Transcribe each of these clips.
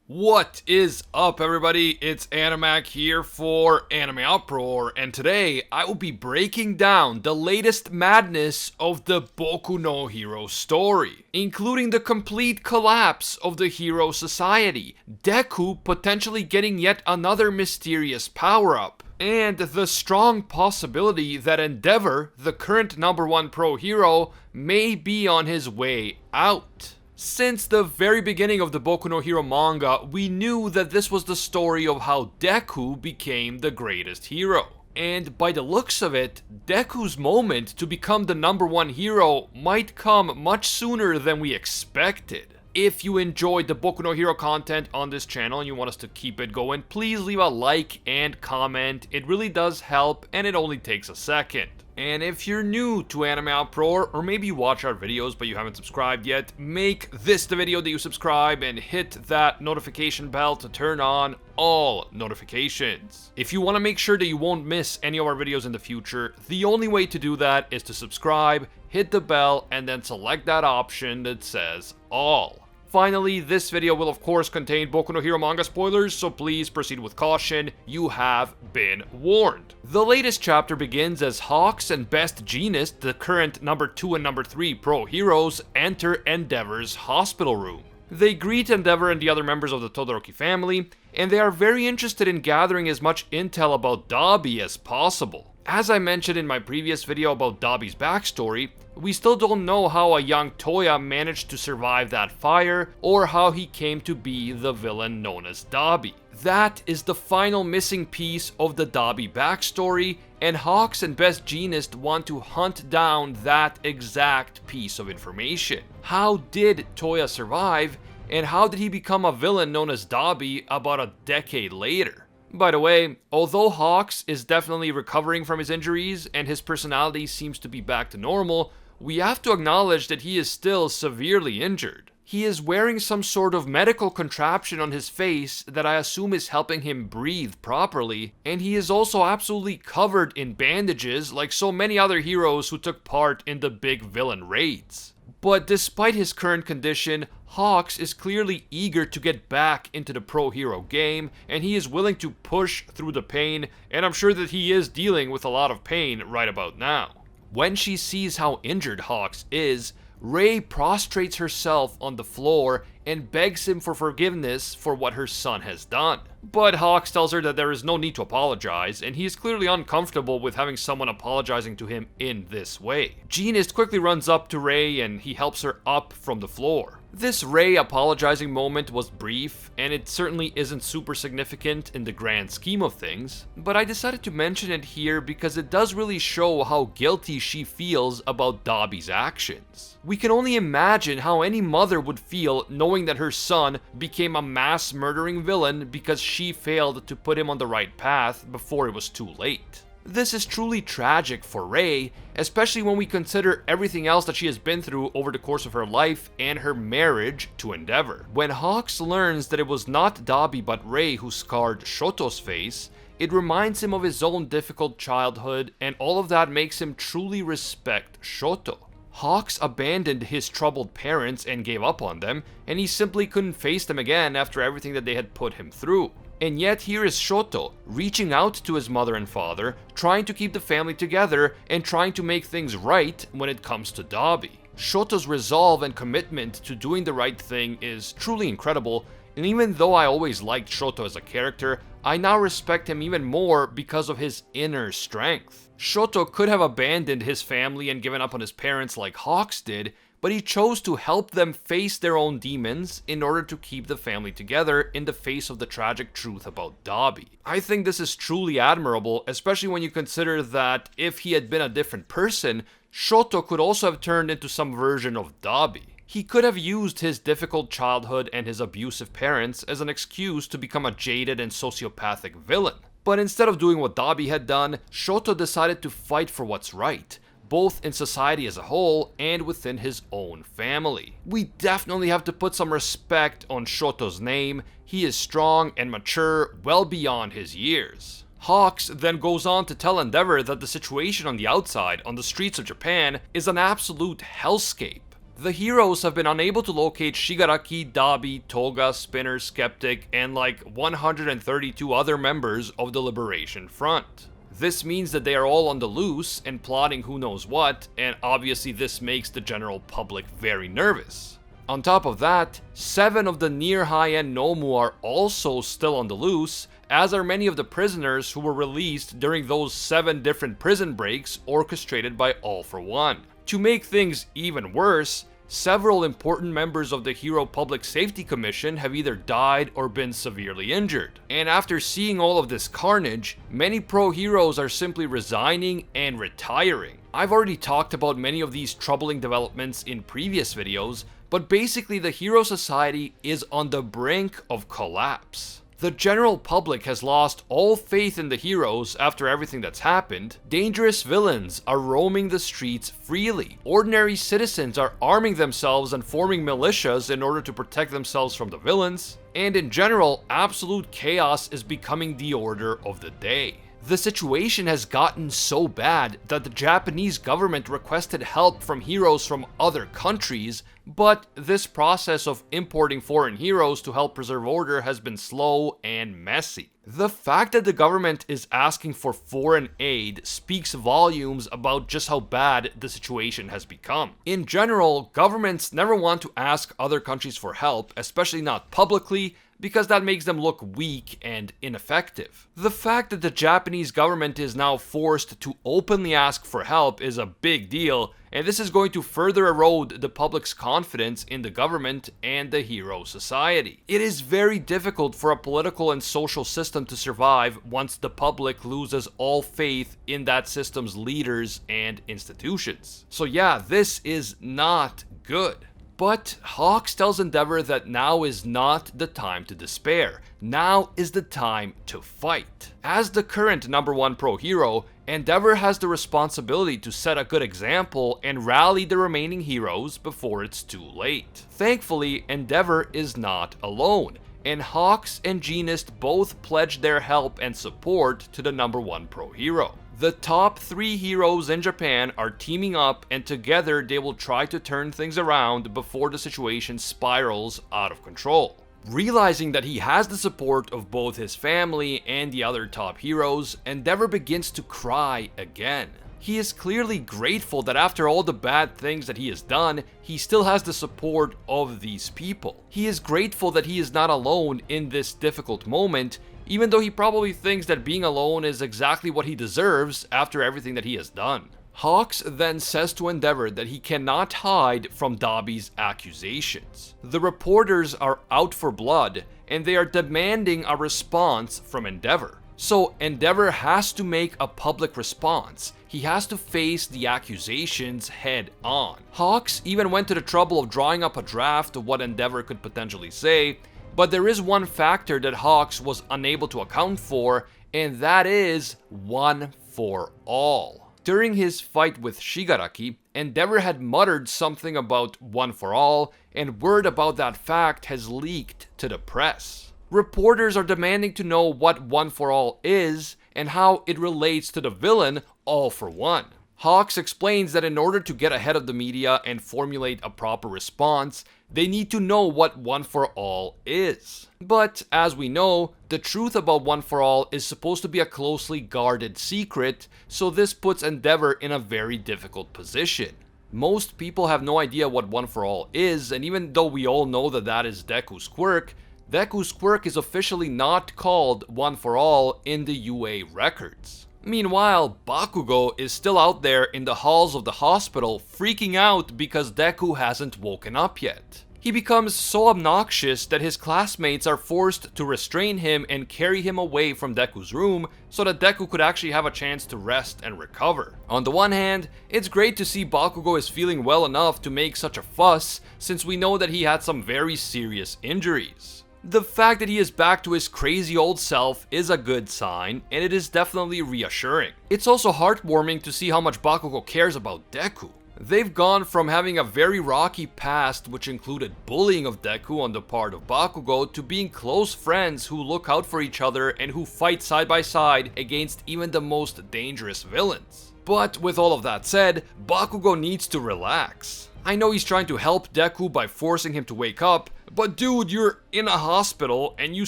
What is up, everybody? It's Animac here for AnimeUproar, and today I will be breaking down the latest madness of the Boku no Hero story, including the complete collapse of the Hero Society, Deku potentially getting yet another mysterious power-up, and the strong possibility that Endeavor, the current #1 pro hero, may be on his way out. Since the very beginning of the Boku no Hero manga, we knew that this was the story of how Deku became the greatest hero. And by the looks of it, Deku's moment to become the #1 hero might come much sooner than we expected. If you enjoyed the Boku no Hero content on this channel and you want us to keep it going, please leave a like and comment. It really does help, and it only takes a second. And if you're new to AnimeUproar, or maybe you watch our videos but you haven't subscribed yet, make this the video that you subscribe and hit that notification bell to turn on all notifications. If you want to make sure that you won't miss any of our videos in the future, the only way to do that is to subscribe, hit the bell, and then select that option that says all. Finally, this video will of course contain Boku no Hero manga spoilers, so please proceed with caution. You have been warned. The latest chapter begins as Hawks and Best Jeanist, the current #2 and #3 pro heroes, enter Endeavor's hospital room. They greet Endeavor and the other members of the Todoroki family, and they are very interested in gathering as much intel about Dabi as possible. As I mentioned in my previous video about Dabi's backstory, we still don't know how a young Toya managed to survive that fire, or how he came to be the villain known as Dabi. That is the final missing piece of the Dabi backstory, and Hawks and Best Jeanist want to hunt down that exact piece of information. How did Toya survive, and how did he become a villain known as Dabi about a decade later? By the way, although Hawks is definitely recovering from his injuries and his personality seems to be back to normal, we have to acknowledge that he is still severely injured. He is wearing some sort of medical contraption on his face that I assume is helping him breathe properly, and he is also absolutely covered in bandages like so many other heroes who took part in the big villain raids. But despite his current condition, Hawks is clearly eager to get back into the pro hero game, and he is willing to push through the pain, and I'm sure that he is dealing with a lot of pain right about now. When she sees how injured Hawks is, Rei prostrates herself on the floor and begs him for forgiveness for what her son has done. But Hawks tells her that there is no need to apologize, and he is clearly uncomfortable with having someone apologizing to him in this way. Jeanist quickly runs up to Rei and he helps her up from the floor. This Rei apologizing moment was brief, and it certainly isn't super significant in the grand scheme of things, but I decided to mention it here because it does really show how guilty she feels about Dabi's actions. We can only imagine how any mother would feel knowing that her son became a mass murdering villain because she failed to put him on the right path before it was too late. This is truly tragic for Rei, especially when we consider everything else that she has been through over the course of her life and her marriage to Endeavor. When Hawks learns that it was not Dabi but Rei who scarred Shoto's face, it reminds him of his own difficult childhood, and all of that makes him truly respect Shoto. Hawks abandoned his troubled parents and gave up on them, and he simply couldn't face them again after everything that they had put him through. And yet here is Shoto, reaching out to his mother and father, trying to keep the family together and trying to make things right when it comes to Dabi. Shoto's resolve and commitment to doing the right thing is truly incredible, and even though I always liked Shoto as a character, I now respect him even more because of his inner strength. Shoto could have abandoned his family and given up on his parents like Hawks did, but he chose to help them face their own demons in order to keep the family together in the face of the tragic truth about Dabi. I think this is truly admirable, especially when you consider that if he had been a different person, Shoto could also have turned into some version of Dabi. He could have used his difficult childhood and his abusive parents as an excuse to become a jaded and sociopathic villain. But instead of doing what Dabi had done, Shoto decided to fight for what's right, both in society as a whole and within his own family. We definitely have to put some respect on Shoto's name. He is strong and mature, well beyond his years. Hawks then goes on to tell Endeavor that the situation on the outside, on the streets of Japan, is an absolute hellscape. The heroes have been unable to locate Shigaraki, Dabi, Toga, Spinner, Skeptic, and like 132 other members of the Liberation Front. This means that they are all on the loose and plotting who knows what, and obviously this makes the general public very nervous. On top of that, 7 of the near high-end Nomu are also still on the loose, as are many of the prisoners who were released during those 7 different prison breaks orchestrated by All for One. To make things even worse, several important members of the Hero Public Safety Commission have either died or been severely injured. And after seeing all of this carnage, many pro heroes are simply resigning and retiring. I've already talked about many of these troubling developments in previous videos, but basically the Hero Society is on the brink of collapse. The general public has lost all faith in the heroes after everything that's happened. Dangerous villains are roaming the streets freely. Ordinary citizens are arming themselves and forming militias in order to protect themselves from the villains. And in general, absolute chaos is becoming the order of the day. The situation has gotten so bad that the Japanese government requested help from heroes from other countries, but this process of importing foreign heroes to help preserve order has been slow and messy. The fact that the government is asking for foreign aid speaks volumes about just how bad the situation has become. In general, governments never want to ask other countries for help, especially not publicly, because that makes them look weak and ineffective. The fact that the Japanese government is now forced to openly ask for help is a big deal, and this is going to further erode the public's confidence in the government and the Hero Society. It is very difficult for a political and social system to survive once the public loses all faith in that system's leaders and institutions. So yeah, this is not good. But Hawks tells Endeavor that now is not the time to despair. Now is the time to fight. As the current #1 pro hero, Endeavor has the responsibility to set a good example and rally the remaining heroes before it's too late. Thankfully, Endeavor is not alone, and Hawks and Genist both pledged their help and support to the #1 pro hero. The top 3 heroes in Japan are teaming up, and together they will try to turn things around before the situation spirals out of control. Realizing that he has the support of both his family and the other top heroes, Endeavor begins to cry again. He is clearly grateful that after all the bad things that he has done, he still has the support of these people. He is grateful that he is not alone in this difficult moment, even though he probably thinks that being alone is exactly what he deserves after everything that he has done. Hawks then says to Endeavor that he cannot hide from Dabi's accusations. The reporters are out for blood, and they are demanding a response from Endeavor. So Endeavor has to make a public response. He has to face the accusations head on. Hawks even went to the trouble of drawing up a draft of what Endeavor could potentially say, but there is one factor that Hawks was unable to account for, and that is one for all. During his fight with Shigaraki, Endeavor had muttered something about one for all, and word about that fact has leaked to the press. Reporters are demanding to know what one for all is, and how it relates to the villain All for One. Hawks explains that in order to get ahead of the media and formulate a proper response, they need to know what one for all is. But as we know, the truth about one for all is supposed to be a closely guarded secret, so this puts Endeavor in a very difficult position. Most people have no idea what one for all is, and even though we all know that that is Deku's quirk is officially not called one for all in the UA records. Meanwhile, Bakugo is still out there in the halls of the hospital freaking out because Deku hasn't woken up yet. He becomes so obnoxious that his classmates are forced to restrain him and carry him away from Deku's room so that Deku could actually have a chance to rest and recover. On the one hand, it's great to see Bakugo is feeling well enough to make such a fuss, since we know that he had some very serious injuries. The fact that he is back to his crazy old self is a good sign, and it is definitely reassuring. It's also heartwarming to see how much Bakugo cares about Deku. They've gone from having a very rocky past, which included bullying of Deku on the part of Bakugo, to being close friends who look out for each other and who fight side by side against even the most dangerous villains. But with all of that said, Bakugo needs to relax. I know he's trying to help Deku by forcing him to wake up, but dude, you're in a hospital and you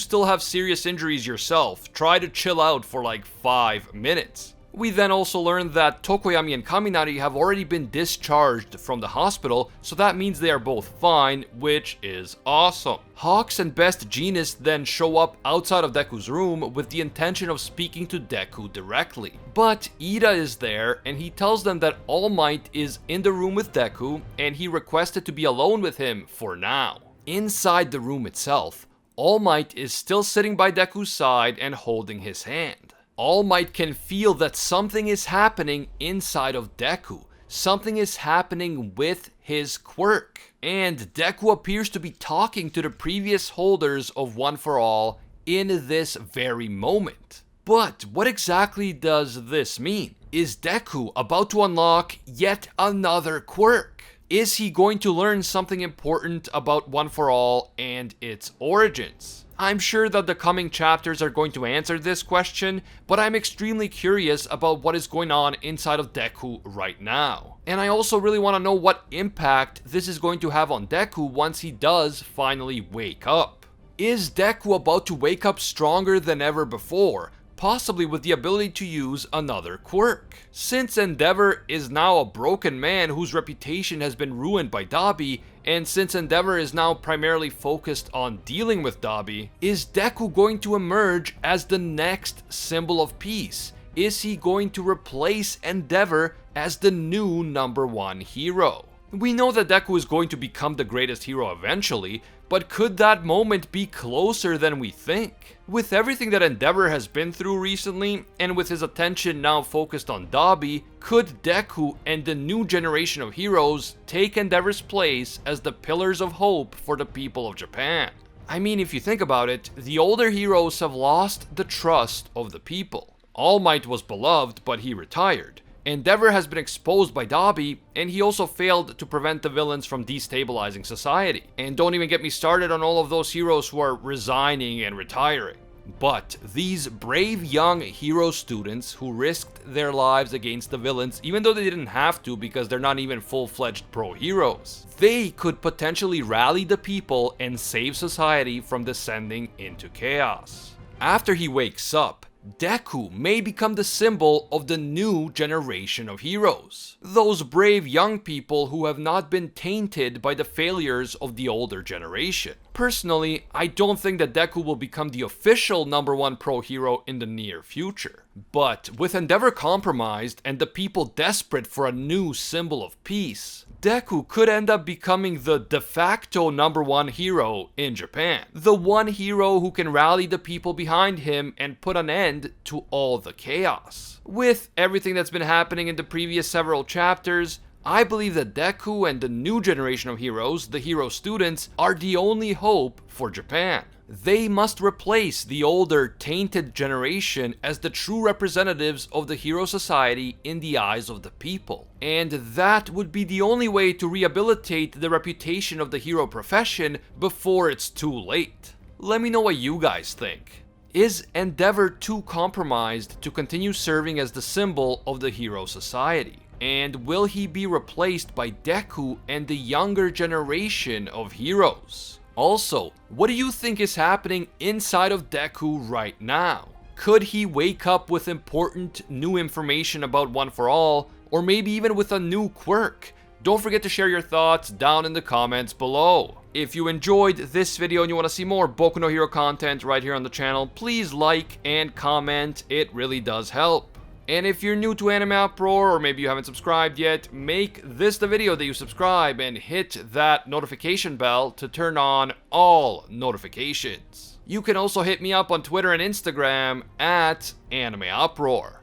still have serious injuries yourself. Try to chill out for like 5 minutes. We then also learned that Tokoyami and Kaminari have already been discharged from the hospital, so that means they are both fine, which is awesome. Hawks and Best Jeanist then show up outside of Deku's room with the intention of speaking to Deku directly. But Ida is there and he tells them that All Might is in the room with Deku and he requested to be alone with him for now. Inside the room itself, All Might is still sitting by Deku's side and holding his hand. All Might can feel that something is happening inside of Deku. Something is happening with his quirk. And Deku appears to be talking to the previous holders of One for All in this very moment. But what exactly does this mean? Is Deku about to unlock yet another quirk? Is he going to learn something important about One for All and its origins? I'm sure that the coming chapters are going to answer this question, but I'm extremely curious about what is going on inside of Deku right now. And I also really want to know what impact this is going to have on Deku once he does finally wake up. Is Deku about to wake up stronger than ever before? Possibly with the ability to use another quirk. Since Endeavor is now a broken man whose reputation has been ruined by Dabi, and since Endeavor is now primarily focused on dealing with Dabi, is Deku going to emerge as the next symbol of peace? Is he going to replace Endeavor as the new #1 hero? We know that Deku is going to become the greatest hero eventually, but could that moment be closer than we think? With everything that Endeavor has been through recently, and with his attention now focused on Dabi, could Deku and the new generation of heroes take Endeavor's place as the pillars of hope for the people of Japan? I mean, if you think about it, the older heroes have lost the trust of the people. All Might was beloved, but he retired. Endeavor has been exposed by Dabi, and he also failed to prevent the villains from destabilizing society. And don't even get me started on all of those heroes who are resigning and retiring. But these brave young hero students who risked their lives against the villains, even though they didn't have to because they're not even full-fledged pro heroes, they could potentially rally the people and save society from descending into chaos. After he wakes up, Deku may become the symbol of the new generation of heroes. Those brave young people who have not been tainted by the failures of the older generation. Personally, I don't think that Deku will become the official #1 pro hero in the near future. But with Endeavor compromised and the people desperate for a new symbol of peace, Deku could end up becoming the de facto #1 hero in Japan. The one hero who can rally the people behind him and put an end to all the chaos. With everything that's been happening in the previous several chapters, I believe that Deku and the new generation of heroes, the hero students, are the only hope for Japan. They must replace the older, tainted generation as the true representatives of the hero society in the eyes of the people. And that would be the only way to rehabilitate the reputation of the hero profession before it's too late. Let me know what you guys think. Is Endeavor too compromised to continue serving as the symbol of the hero society? And will he be replaced by Deku and the younger generation of heroes? Also, what do you think is happening inside of Deku right now? Could he wake up with important new information about One for All, or maybe even with a new quirk? Don't forget to share your thoughts down in the comments below. If you enjoyed this video and you want to see more Boku no Hero content right here on the channel, please like and comment, it really does help. And if you're new to AnimeUproar, or maybe you haven't subscribed yet, make this the video that you subscribe and hit that notification bell to turn on all notifications. You can also hit me up on Twitter and Instagram at AnimeUproar.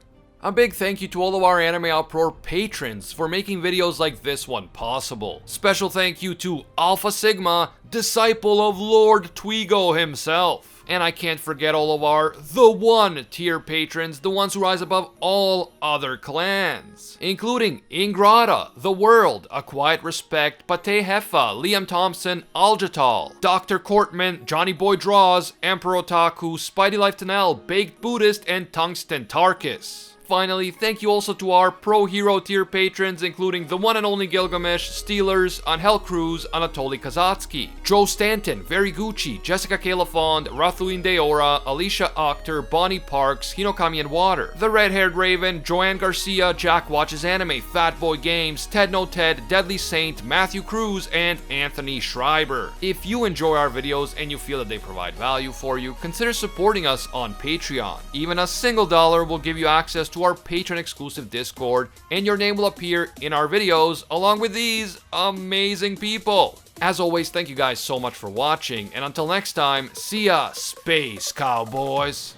A big thank you to all of our AnimeUproar patrons for making videos like this one possible. Special thank you to Alpha Sigma, disciple of Lord Twigo himself. And I can't forget all of our The One tier patrons, the ones who rise above all other clans, including Ingrata, The World, A Quiet Respect, Pate Heffa, Liam Thompson, Aljatal, Dr. Courtman, Johnny Boy Draws, Emperor Otaku, Spidey Life Tanel, Baked Buddhist, and Tungsten Tarkus. Finally, thank you also to our Pro Hero tier patrons, including the one and only Gilgamesh, Steelers, Angel Cruz, Anatoly Kazatsky, Joe Stanton, Very Gucci, Jessica Calafond, Rathuin Deora, Alicia Octor, Bonnie Parks, Hinokami and Water, The Red-Haired Raven, Joanne Garcia, Jack Watches Anime, Fatboy Games, Ted No Ted, Deadly Saint, Matthew Cruz, and Anthony Schreiber. If you enjoy our videos and you feel that they provide value for you, consider supporting us on Patreon. Even a single dollar will give you access to our Patreon exclusive Discord, and your name will appear in our videos along with these amazing people. As always, thank you guys so much for watching, and until next time, see ya, Space Cowboys!